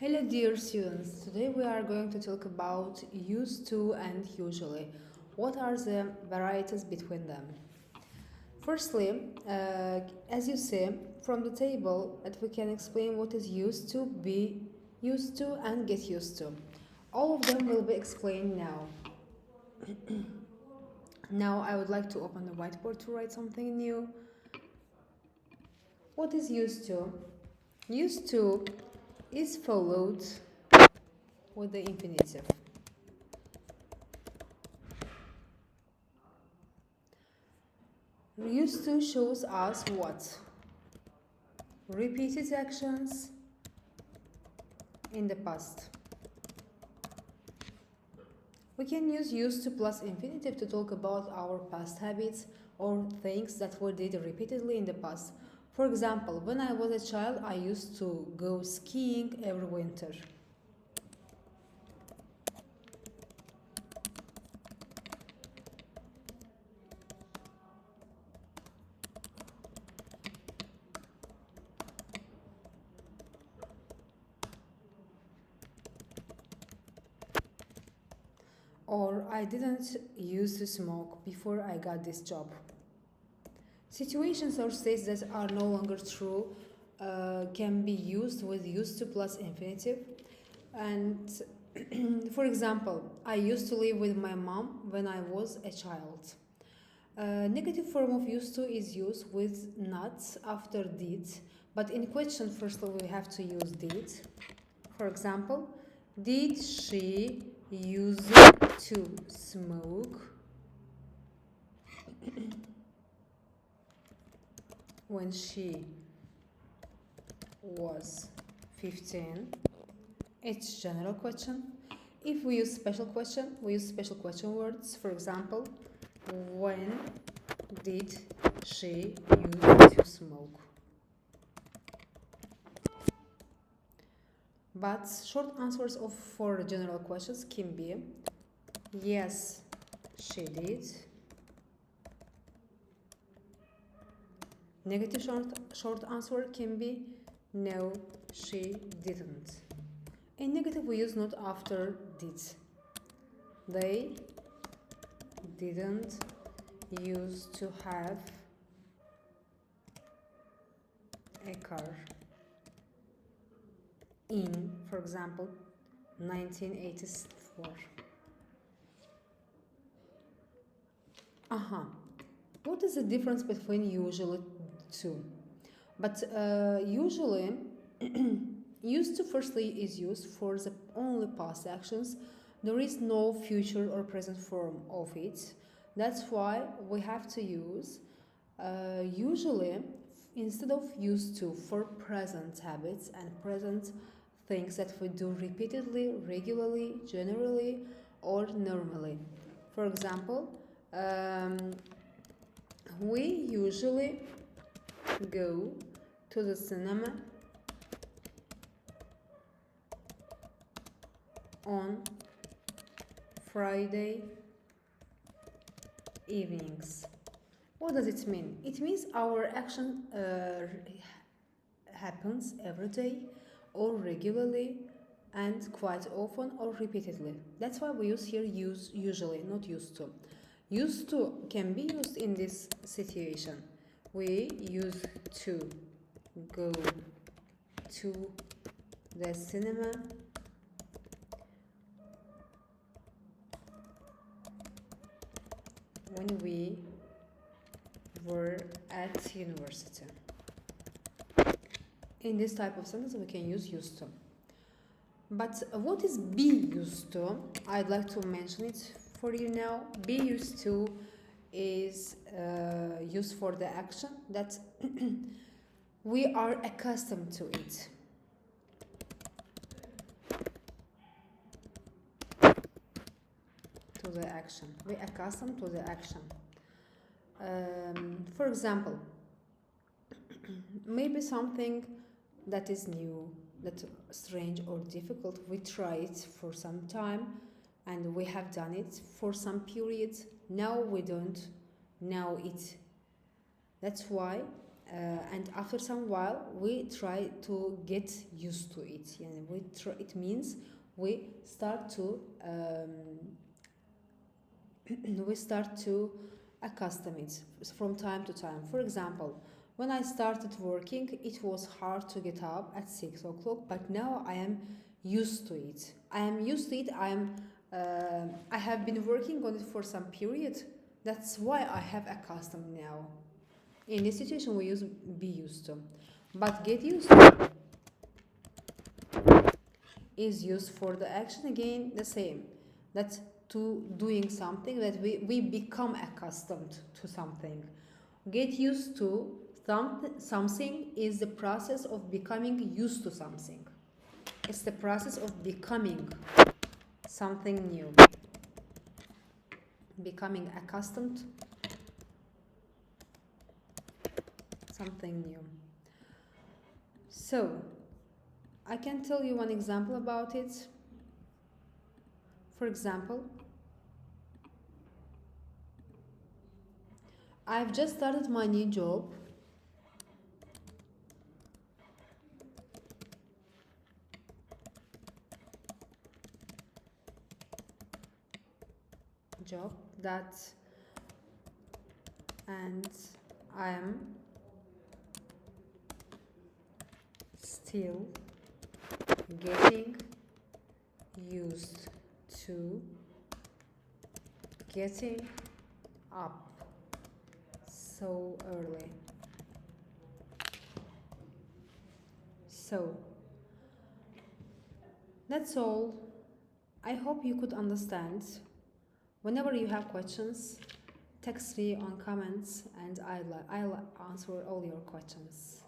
Hello, dear students. Today we are going to talk about used to and usually. What are the varieties between them? Firstly, as you see from the table, that we can explain what is used to, be used to, and get used to. All of them will be explained now. Now I would like to open the whiteboard to write something new. What is used to? Used to is followed with the infinitive. Used to shows us what? Repeated actions in the past. We can use used to plus infinitive to talk about our past habits or things that we did repeatedly in the past. For example, when I was a child, I used to go skiing every winter. Or I didn't used to smoke before I got this job. Situations or states that are no longer true can be used with used to plus infinitive. And for example, I used to live with my mom when I was a child. Negative form of used to is used with not after did, but in question, firstly, we have to use did. For example, did she used to smoke when she was 15? It's general question. If we use special question, we use special question words. For example, when did she used to smoke? But short answers for general questions can be yes, she did. Negative short answer can be no, she didn't. In negative, we use not after did. They didn't used to have a car in, for example, 1984. What is the difference between usually to? But usually, used to firstly is used for the only past actions. There is no future or present form of it. That's why we have to use usually instead of used to for present habits and present things that we do repeatedly, regularly, generally, or normally. For example, we usually go to the cinema on Friday evenings. What does it mean? It means our action happens every day or regularly and quite often or repeatedly. That's why we use here usually, not used to. Used to can be used in this situation. We used to go to the cinema when we were at university. In this type of sentence, we can use used to. But what is be used to? I'd like to mention it for you now. Be used to is used for the action that we are accustomed to it. To the action. We accustomed to the action. For example, maybe something that is new, that strange or difficult, we try it for some time and we have done it for some period. Now we don't know it. That's why and after some while we try to get used to it. Yani it means we start to we start to accustom it from time to time. For example, when I started working, it was hard to get up at 6 o'clock, but now I am used to it. I am used to it. I have been working on it for some period. That's why I have accustomed now. In this situation, we use be used to, but get used to is used for the action again the same. That's to doing something that we become accustomed to something. Get used to something is the process of becoming used to something. It's the process of becoming something new. Becoming accustomed something new. So I can tell you one example about it. For example, I've just started my new job. That and I am still getting used to getting up so early. So that's all. I hope you could understand. Whenever you have questions, text me on comments and I'll answer all your questions.